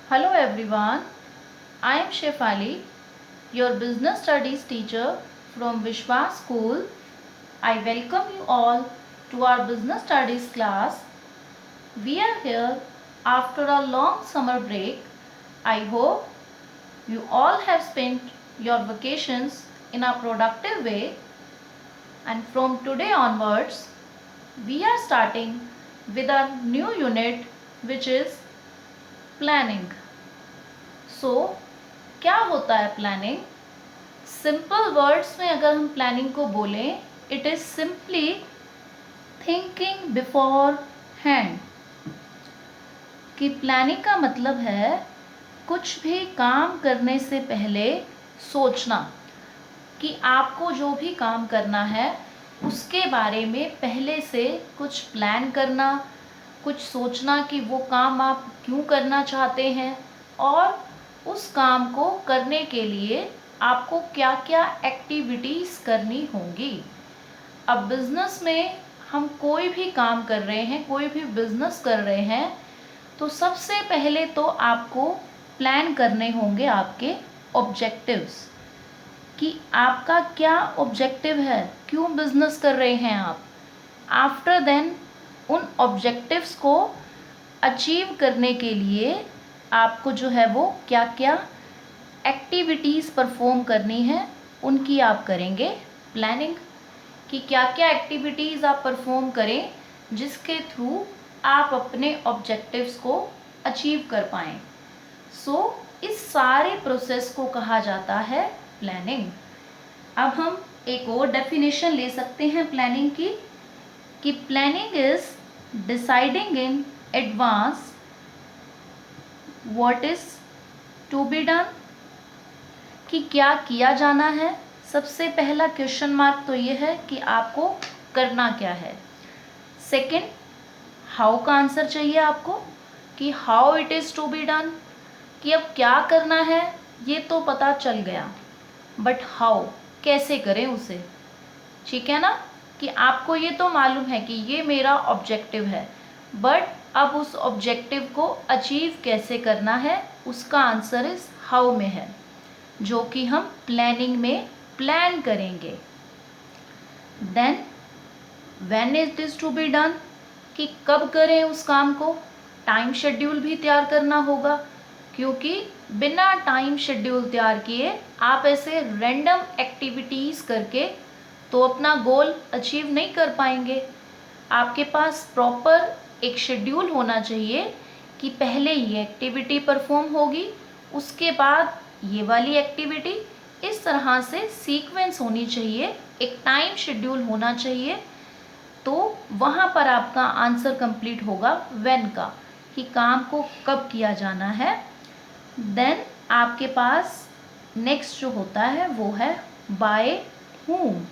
Hello everyone, I am Shefali, your business studies teacher from Vishwas School. I welcome you all to our business studies class. We are here after a long summer break. I hope you all have spent your vacations in a productive way, and from today onwards, we are starting with a new unit which is planning. सो क्या होता है planning? Simple words में अगर हम planning को बोलें, it is simply thinking before hand. कि planning का मतलब है कुछ भी काम करने से पहले सोचना, कि आपको जो भी काम करना है उसके बारे में पहले से कुछ प्लान करना, कुछ सोचना कि वो काम आप क्यों करना चाहते हैं और उस काम को करने के लिए आपको क्या क्या एक्टिविटीज़ करनी होंगी। अब बिज़नेस में हम कोई भी काम कर रहे हैं, कोई भी बिज़नेस कर रहे हैं, तो सबसे पहले तो आपको प्लान करने होंगे आपके ऑब्जेक्टिव्स, कि आपका क्या ऑब्जेक्टिव है, क्यों बिज़नेस कर रहे हैं आप। आफ्टर देन उन ऑब्जेक्टिव्स को अचीव करने के लिए आपको जो है वो क्या क्या एक्टिविटीज़ परफॉर्म करनी है, उनकी आप करेंगे प्लानिंग। कि क्या क्या एक्टिविटीज़ आप परफॉर्म करें जिसके थ्रू आप अपने ऑब्जेक्टिव्स को अचीव कर पाएँ। सो इस सारे प्रोसेस को कहा जाता है प्लानिंग। अब हम एक और डेफिनेशन ले सकते हैं प्लानिंग की, कि planning is deciding in advance what is to be done, कि क्या किया जाना है। सबसे पहला क्वेश्चन मार्क तो ये है कि आपको करना क्या है। सेकंड, हाउ का आंसर चाहिए आपको, कि how it is to be done, कि अब क्या करना है ये तो पता चल गया, बट हाउ कैसे करें उसे। ठीक है ना, कि आपको ये तो मालूम है कि ये मेरा ऑब्जेक्टिव है, बट अब उस ऑब्जेक्टिव को अचीव कैसे करना है उसका आंसर इस हाउ में है, जो कि हम प्लानिंग में प्लान करेंगे। Then when it is to be done, कि कब करें उस काम को। टाइम शेड्यूल भी तैयार करना होगा, क्योंकि बिना टाइम शेड्यूल तैयार किए आप ऐसे रैंडम एक्टिविटीज़ करके तो अपना गोल अचीव नहीं कर पाएंगे। आपके पास प्रॉपर एक शेड्यूल होना चाहिए कि पहले ये एक्टिविटी परफॉर्म होगी, उसके बाद ये वाली एक्टिविटी, इस तरह से सीक्वेंस होनी चाहिए, एक टाइम शेड्यूल होना चाहिए। तो वहाँ पर आपका आंसर कंप्लीट होगा व्हेन का, कि काम को कब किया जाना है। देन आपके पास नेक्स्ट जो होता है वो है बाय whom,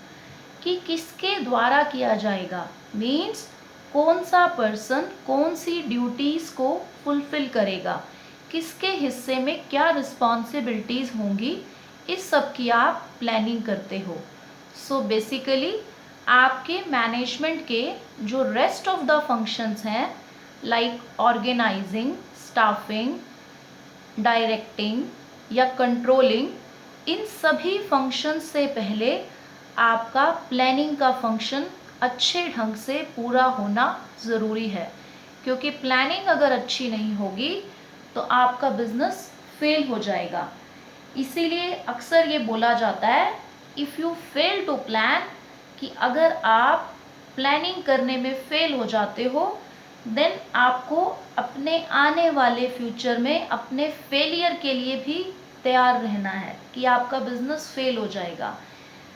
कि किसके द्वारा किया जाएगा। मीन्स कौन सा पर्सन कौन सी ड्यूटीज़ को फुलफ़िल करेगा, किसके हिस्से में क्या रिस्पॉन्सिबिलिटीज़ होंगी, इस सब की आप प्लानिंग करते हो। सो बेसिकली आपके मैनेजमेंट के जो रेस्ट ऑफ द फंक्शंस हैं, लाइक ऑर्गेनाइजिंग, स्टाफिंग, डायरेक्टिंग या कंट्रोलिंग, इन सभी फंक्शंस से पहले आपका प्लानिंग का फंक्शन अच्छे ढंग से पूरा होना ज़रूरी है। क्योंकि प्लानिंग अगर अच्छी नहीं होगी तो आपका बिजनेस फेल हो जाएगा। इसीलिए अक्सर ये बोला जाता है, if you fail to plan, कि अगर आप प्लानिंग करने में फेल हो जाते हो, देन आपको अपने आने वाले फ्यूचर में अपने फेलियर के लिए भी तैयार रहना है, कि आपका बिजनेस फेल हो जाएगा।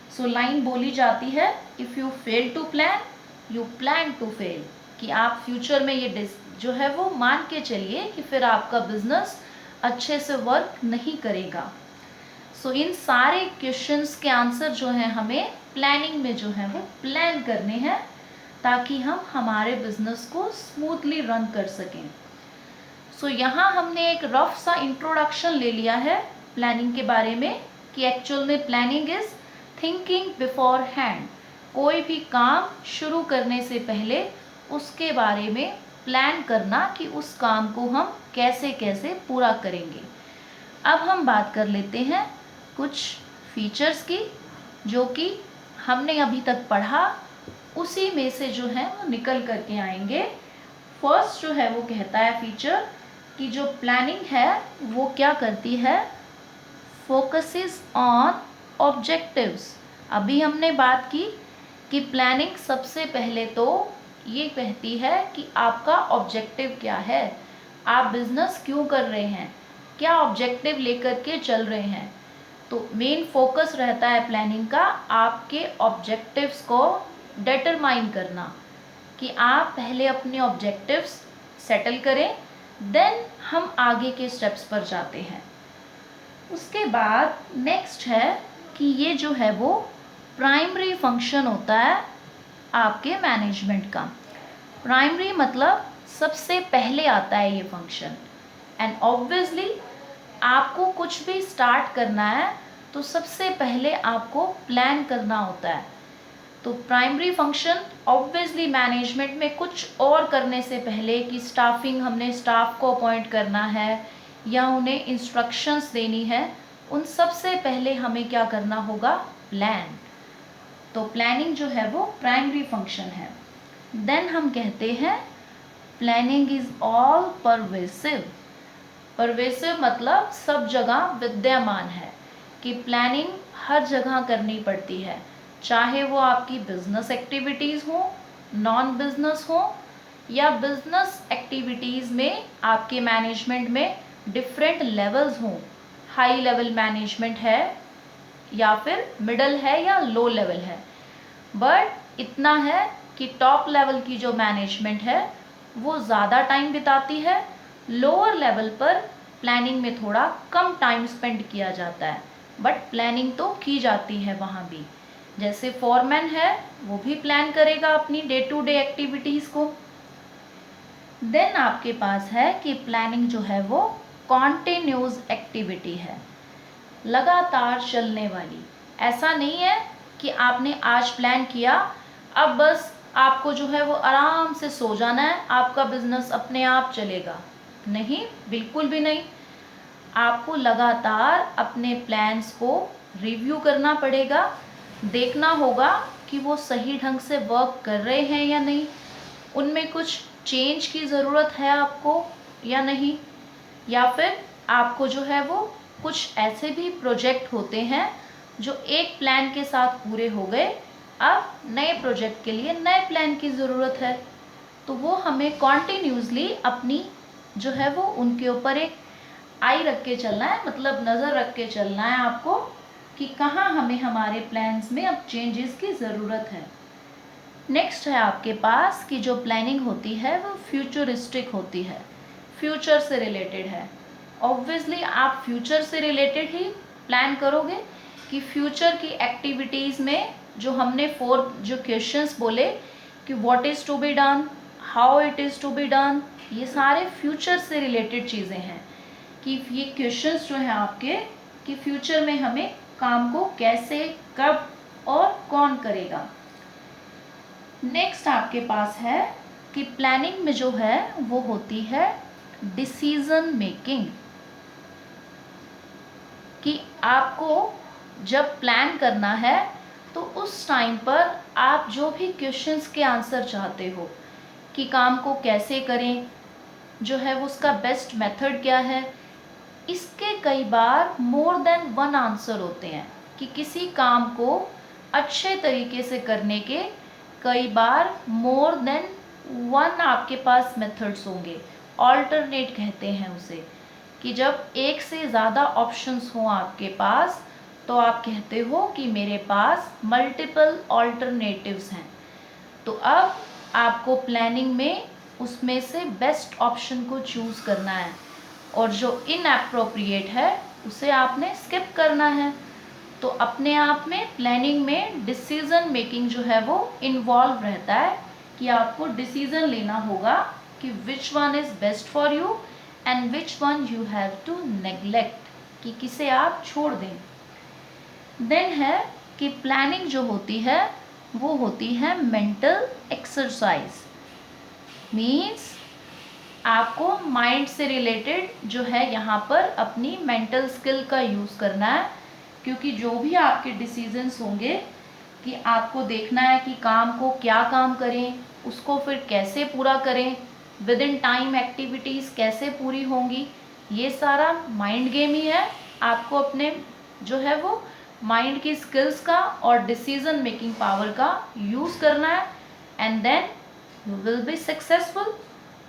सो लाइन बोली जाती है, if you fail to plan you plan to fail, कि आप फ्यूचर में ये जो है वो मान के चलिए कि फिर आपका बिजनेस अच्छे से वर्क नहीं करेगा। सो इन सारे क्वेश्चंस के आंसर जो हैं हमें प्लानिंग में जो है वो प्लान करने हैं, ताकि हम हमारे बिजनेस को स्मूथली रन कर सकें। सो यहाँ हमने एक रफ सा इंट्रोडक्शन ले लिया है प्लानिंग के बारे में, कि एक्चुअल में planning is thinking before hand. कोई भी काम शुरू करने से पहले उसके बारे में प्लान करना कि उस काम को हम कैसे कैसे पूरा करेंगे। अब हम बात कर लेते हैं कुछ फीचर्स की, जो कि हमने अभी तक पढ़ा उसी में से जो है वो निकल करके आएंगे। फर्स्ट जो है वो कहता है फीचर कि जो प्लानिंग है वो क्या करती है, फोकसेस ऑन ऑब्जेक्टिव्स। अभी हमने बात की कि प्लानिंग सबसे पहले तो ये कहती है कि आपका ऑब्जेक्टिव क्या है, आप बिजनेस क्यों कर रहे हैं, क्या ऑब्जेक्टिव लेकर के चल रहे हैं। तो मेन फोकस रहता है प्लानिंग का आपके ऑब्जेक्टिव्स को डिटरमाइन करना, कि आप पहले अपने ऑब्जेक्टिव्स सेटल करें, देन हम आगे के स्टेप्स पर जाते हैं। उसके बाद नेक्स्ट है कि ये जो है वो प्राइमरी फंक्शन होता है आपके मैनेजमेंट का। प्राइमरी मतलब सबसे पहले आता है ये फंक्शन। एंड ऑब्वियसली आपको कुछ भी स्टार्ट करना है तो सबसे पहले आपको प्लान करना होता है। तो प्राइमरी फंक्शन ऑब्वियसली मैनेजमेंट में कुछ और करने से पहले, कि स्टाफिंग, हमने स्टाफ को अपॉइंट करना है या उन्हें इंस्ट्रक्शंस देनी है, उन सबसे पहले हमें क्या करना होगा, प्लान। तो प्लानिंग जो है वो प्राइमरी फंक्शन है। देन हम कहते हैं planning is all pervasive. Pervasive मतलब सब जगह विद्यमान है, कि प्लानिंग हर जगह करनी पड़ती है, चाहे वो आपकी बिजनेस एक्टिविटीज़ हो, नॉन बिजनेस हो, या बिजनेस एक्टिविटीज़ में आपके मैनेजमेंट में डिफरेंट लेवल्स हों, हाई लेवल मैनेजमेंट है या फिर मिडल है या लो लेवल है। बट इतना है कि टॉप लेवल की जो मैनेजमेंट है वो ज़्यादा टाइम बिताती है, लोअर लेवल पर प्लानिंग में थोड़ा कम टाइम स्पेंड किया जाता है, बट प्लानिंग तो की जाती है वहाँ भी। जैसे फॉरमैन है वो भी प्लान करेगा अपनी डे टू डे एक्टिविटीज़ को। देन आपके पास है कि प्लानिंग जो है वो कॉन्टिन्यूस एक्टिविटी है, लगातार चलने वाली। ऐसा नहीं है कि आपने आज प्लान किया, अब बस आपको जो है वो आराम से सो जाना है, आपका बिजनेस अपने आप चलेगा। नहीं, बिल्कुल भी नहीं। आपको लगातार अपने प्लान्स को रिव्यू करना पड़ेगा, देखना होगा कि वो सही ढंग से वर्क कर रहे हैं या नहीं, उनमें कुछ चेंज की ज़रूरत है आपको या नहीं, या फिर आपको जो है वो कुछ ऐसे भी प्रोजेक्ट होते हैं जो एक प्लान के साथ पूरे हो गए, अब नए प्रोजेक्ट के लिए नए प्लान की ज़रूरत है। तो वो हमें कॉन्टिन्यूसली अपनी जो है वो उनके ऊपर एक आई रख के चलना है, मतलब नज़र रख के चलना है आपको, कि कहाँ हमें हमारे प्लान्स में अब चेंजेस की ज़रूरत है। नेक्स्ट है आपके पास कि जो प्लानिंग होती है वो फ्यूचरिस्टिक होती है, फ्यूचर से रिलेटेड है। ऑब्वियसली आप फ्यूचर से रिलेटेड ही प्लान करोगे, कि फ्यूचर की एक्टिविटीज़ में जो हमने 4 जो क्वेश्चंस बोले कि what is to be done, how it is to be done, ये सारे फ्यूचर से रिलेटेड चीज़ें हैं, कि ये क्वेश्चंस जो हैं आपके कि फ्यूचर में हमें काम को कैसे, कब और कौन करेगा। नेक्स्ट आपके पास है कि प्लानिंग में जो है वो होती है डिसीजन मेकिंग, कि आपको जब प्लान करना है तो उस टाइम पर आप जो भी क्वेश्चंस के आंसर चाहते हो, कि काम को कैसे करें, जो है वो उसका बेस्ट मेथड क्या है, इसके कई बार मोर देन वन आंसर होते हैं, कि किसी काम को अच्छे तरीके से करने के कई बार मोर देन वन आपके पास मेथड्स होंगे, ऑल्टरनेट कहते हैं उसे, कि जब एक से ज़्यादा ऑप्शंस हों आपके पास तो आप कहते हो कि मेरे पास मल्टीपल ऑल्टरनेटिव्स हैं। तो अब आपको प्लानिंग में उसमें से बेस्ट ऑप्शन को चूज़ करना है, और जो इनएप्रोप्रिएट है उसे आपने स्किप करना है। तो अपने आप में प्लानिंग में डिसीज़न मेकिंग जो है वो इन्वॉल्व रहता है, कि आपको डिसीज़न लेना होगा कि which one is best for you and which one you have to neglect, कि किसे आप छोड़ दें। देन है कि प्लानिंग जो होती है वो होती है मेंटल एक्सरसाइज, मीन्स आपको माइंड से रिलेटेड जो है यहाँ पर अपनी मेंटल स्किल का यूज़ करना है, क्योंकि जो भी आपके डिसीजंस होंगे कि आपको देखना है कि काम को क्या काम करें, उसको फिर कैसे पूरा करें, विद इन टाइम एक्टिविटीज़ कैसे पूरी होंगी, ये सारा माइंड गेम ही है। आपको अपने जो है वो माइंड की स्किल्स का और डिसीजन मेकिंग पावर का यूज़ करना है, and then you will be successful.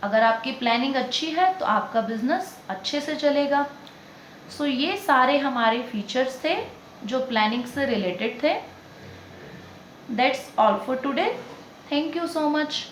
अगर आपकी प्लानिंग अच्छी है तो आपका बिजनेस अच्छे से चलेगा। सो ये सारे हमारे फीचर्स थे जो प्लानिंग से रिलेटेड थे। That's all for today. Thank you so much.